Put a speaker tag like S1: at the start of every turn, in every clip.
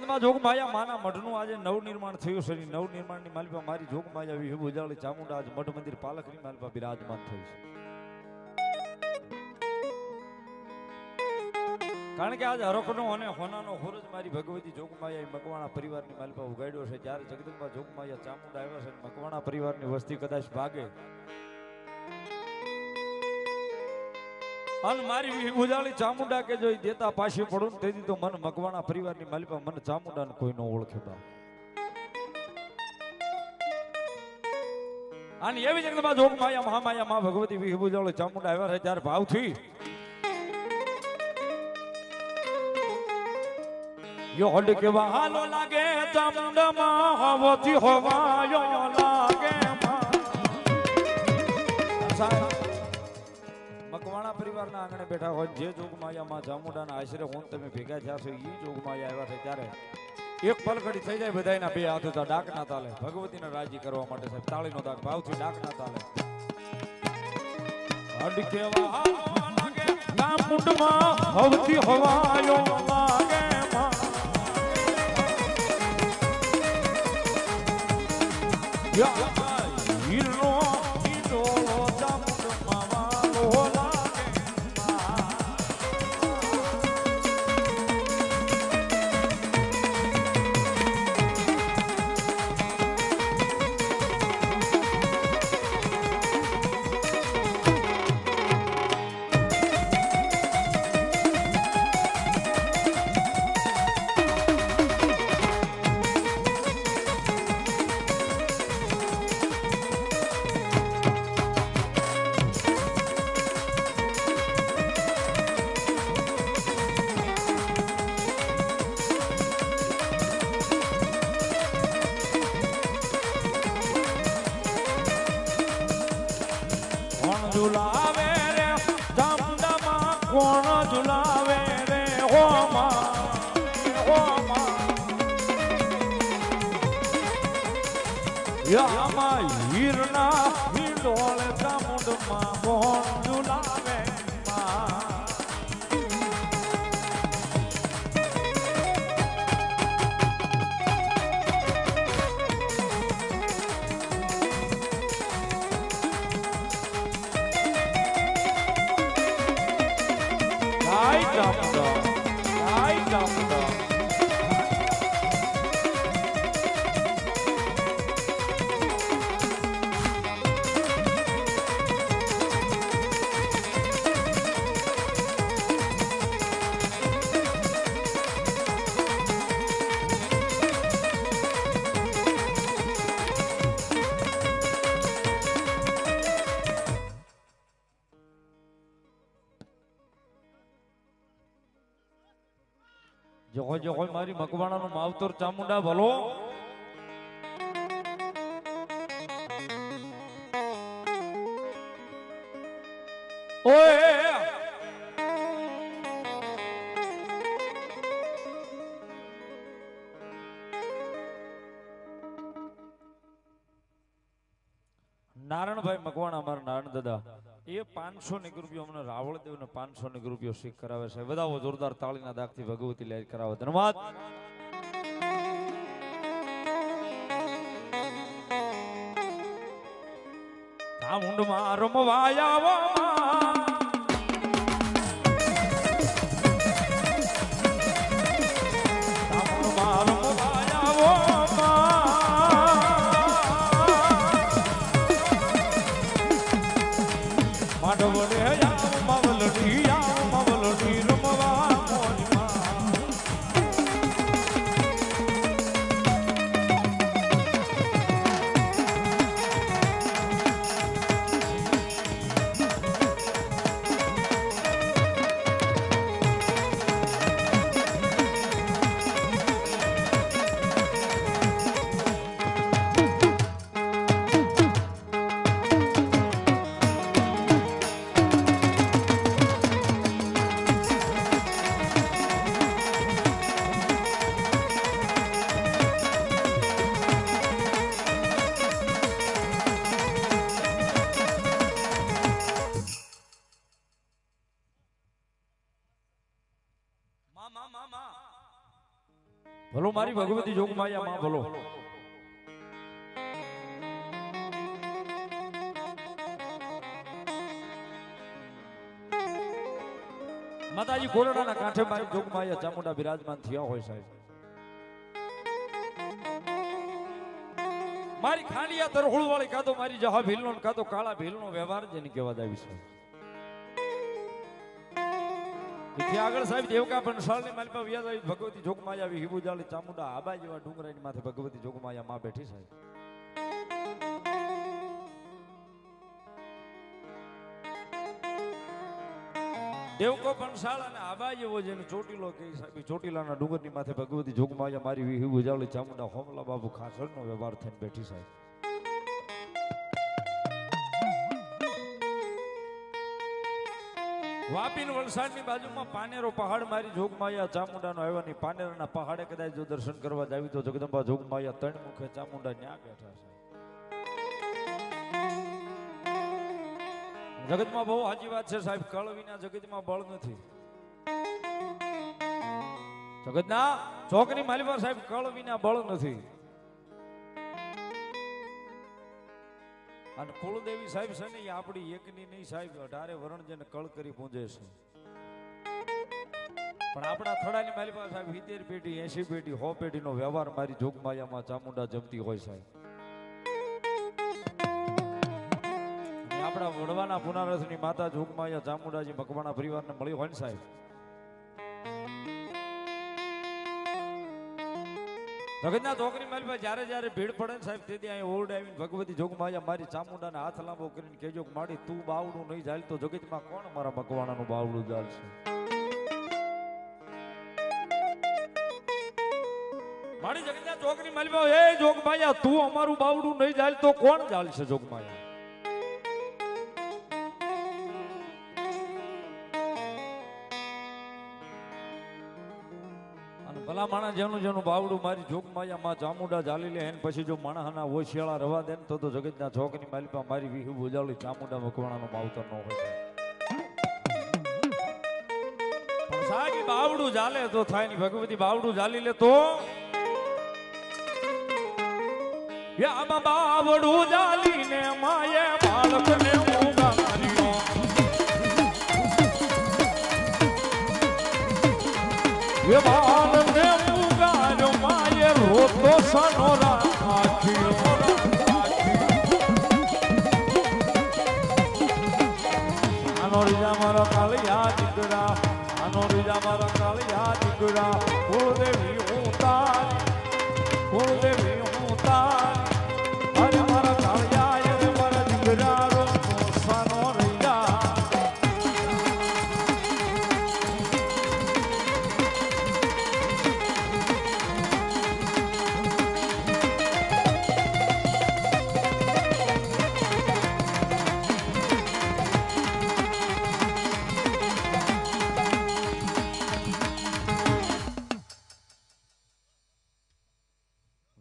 S1: જગતમાં જોગમાયા માના મઢનું આજે નવનિર્માણ થયું છે. નવનિર્માણની માલિપા મારી જોગમાયા વિહુ ઉજાળી ચામુંડા આજ મઠ મંદિર પાલકની માલિપા બિરાજમાન થઈ છે. કારણ કે આજ હરખનો અને હોનાનો હોરજ મારી ભગવતી જોગમાયા મકવાણા પરિવારની માલિપા ઉગાડ્યો છે. જ્યારે જગતમાં જોગમાયા ચામુંડા આવ્યા છે, મકવાણા પરિવારની વસ્તી કદાચ ભાગે અને મારી ઉજાળી ચામુંડા કે જો દેતા પાછી પડું તેથી તો મન મકવાણા પરિવારની માલિપા મન ચામુંડાને કોઈ ન ઓળખે બા. અને એવી જગતમાં જોગમાયા મહામાયા માં ભગવતી વિહુ ઉજાળી ચામુંડા આવ્યા છે ત્યારે ભાવથી યો હડ કેવા હાલો લાગે ચામુંડામાં હવથી હોવાયો લાગે મકવાણા પરિવારના આંગણે બેઠા હોય જે જોગમાયા માં ચામુંડાના આશરે હું તમે ભેગા થયા છો એ જોગમાયા આવ્યા છે ત્યારે એક પલકડી થઈ જાય બધાયના બે હાથ હતા ડાક ના તાલે ભગવતીને રાજી કરવા માટે સાહેબ તાળીનો દાગ ભાવથી ડાક ના તાલે હડ કેવા લાગે ચામુંડમાં હવથી હોવાયો લાગે હીરો હીરો ચામુંડમાં વાલો ઝુલાવે રે ચામુંડામાં કોણ ઝુલાવે રે હોમાં યામાં હીરના હિંડોળ ચામુંડમાં કોણ ઝુલાવે જો હોય મારી મકવાણાનું માવતર ચામુંડા ભલો ઓય નારણભાઈ મકવાણા અમારા નારાયણ દાદા એ 500 રૂપિયા અમને રાવળદેવ ને 500 રૂપિયા શીખ કરાવે છે. વધાવો જોરદાર તાળીના દાગથી ભગવતી લહેર કરાવે. ધન્યવાદ. ચામુંડમાં રમવાયા ભલો મારી ભગવતી જોગમાયા માં ભલો. માતાજી કોરડાના કાંઠે મારી જોગમાયા ચામુંડા બિરાજમાન થયા હોય સાહેબ. મારી ખાંડિયા તરહોળ વાળી કાતો મારી જહા ભીલનો કાતો કાળા ભીલનો વ્યવહાર જેને કહેવા આવી છે. તેથી આગળ સાહેબ દેવકા પંસાળની મારી પાસે વ્યાજ આવી ભગવતી જોગમાયા આવી હિબુજાળી ચામુંડા આબા જેવા ડુંગરાની માથે ભગવતી જોગમાયા માં બેઠી સાહેબ. દેવકો પંસાળ અને આબા જેવો જેને ચોટીલો કહી સાહેબ ચોટીલાના ડુંગરની માથે ભગવતી જોગમાયા મારી હિબુજાળી ચામુંડા હોમલા બાબુ ખાસરનો વ્યવહાર થઈને બેઠી સાહેબ. વાપીન વલસાડની બાજુમાં પાનેરો પહાડ મારી જોગમાયા ચામુંડાનો આવ્યા ની પાનેરાના પહાડે કદાચ જો દર્શન કરવા જાવી તો જગદંબા જોગમાયા ત્રણ મુખે ચામુંડા ન્યા બેઠા છે. જગતમાં બહુ સાચી વાત છે સાહેબ, કળ વિના જગતમાં બળ નથી. જગતના ચોકની માલિકા સાહેબ કળ વિના બળ નથી. અને કુળદેવી સાહેબ છે ને એ આપણી એકની નહીં સાહેબ, 18 વરણ જેને કળ કરી પૂજે છે. પણ આપણા થડાની માલિકા સાહેબ 70 પેઢી 80 પેઢી 100 પેઢીનો વ્યવહાર મારી જોગમાયામાં ચામુંડા જમતી હોય સાહેબ. આપણા વડવાના પુનારથની માતા જોગમાયા ચામુંડાજી મકવાણા પરિવારને મળી હોય ને સાહેબ. જગતના ચોકની માલિકા જ્યારે જ્યારે ભીડ પડે ને સાહેબ તેથી અહીં ઓરડે આવીને ભગવતી જોગમાયા મારી ચામુંડાને હાથ લાંબો કરીને કહેજો કે માડી તું બાવડું નહીં જાય તો જગતમાં કોણ મારા મકવાણાનું બાવડું ચાલશે. મારી જગતના ચોકની માલિકા એ જોગમાયા તું અમારું બાવડું નહીં જાય તો કોણ ચાલશે જોગમાયા. ભલા માણા જેનું જેનું બાવડું મારી જોગમાયા માં ચામુંડા ચાલી લે એને પછી જો માણસના ઓશિયાળા રવા દે ને તો જગતના ચોકની માલિકા મારી વિહુ બોજાળી ચામુંડા મકવાણાનો માવતર ન હોય. પણ સાહેબ બાવડું ચાલે તો થાય ની ભગવતી બાવડું ચાલી લે તો આમાં બાવડું ચાલીને માએ બાળકને ઊંઘા કર્યો. એ બાળકને ઊંઘાર માએ રોતો સનો રાખ્યો. આનો રીજા મારા કાળિયા દીકરા, આનો રીજા મારા કાળિયા દીકરા. કુળદેવી હું તારી, કુળદેવી હું તારી. અરે મારા કાળિયા અરે મારા દીકરા રોતો સનો રીજા.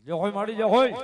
S1: જે હોય માડી જે હોય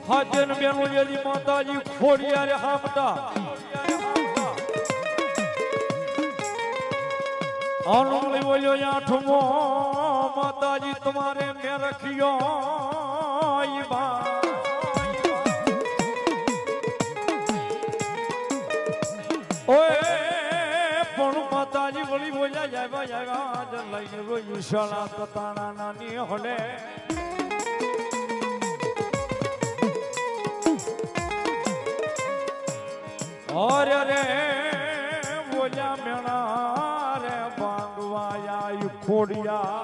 S1: હાજન બેનું જેની માતાજી ખોડિયા રે હામટા આનો લઈ બોલ્યો 8મો માતાજી તમારે મેં રખ્યો ઈ બા. ઓય પણ માતાજી વળી બોલ્યા જાય આજ લઈને રોયું શાળા તતાણા નાની હલે. અરે રે બોલ્યા મેણા રે બાંગવાયા ખોડિયા.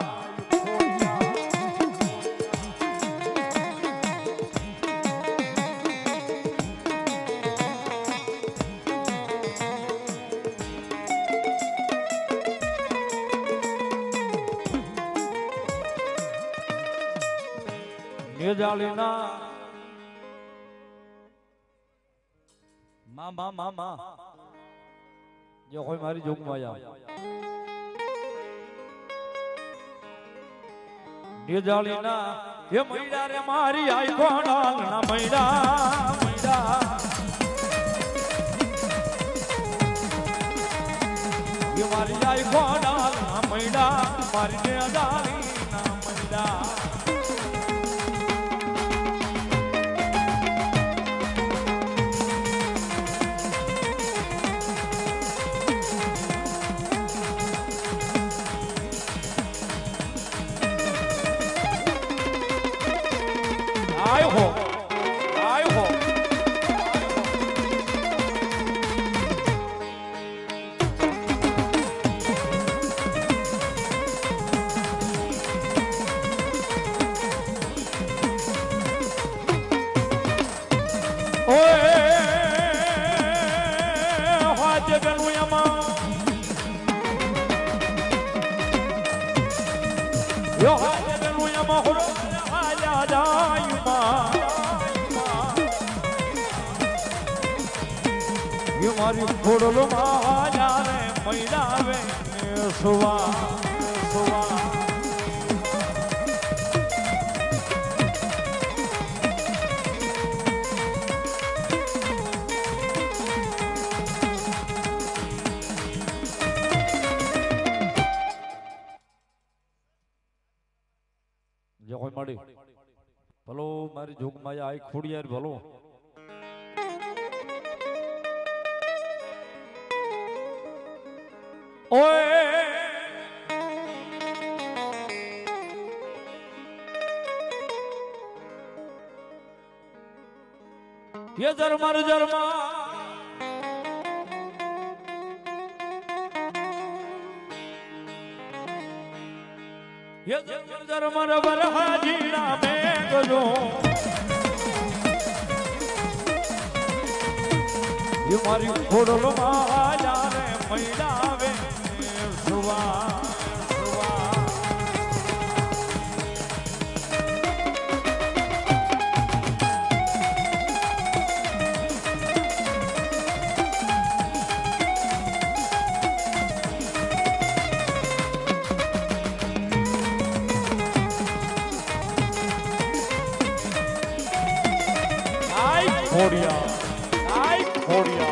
S1: નિજાલીના માં જો કોઈ મારી જોગમાયા નિજાલીના એ મૈડા રે મારી આઈ કોણાલ ના મૈડા એ મારી આઈ કોણાલ ના મૈડા મારી નિજાલી ના મૈડા મારી ખોડલો માં જાને મૈડાવે સુવા જે કોઈ મળી ભલો મારી જોગમાયા આઈ ખોડિયાર ભલો ઓય ये जरमर जरमा ये जरमर जरमर बरहाजीना में गजो ये मारी खोडलो માં જાને મૈડાવે સુવા Korea.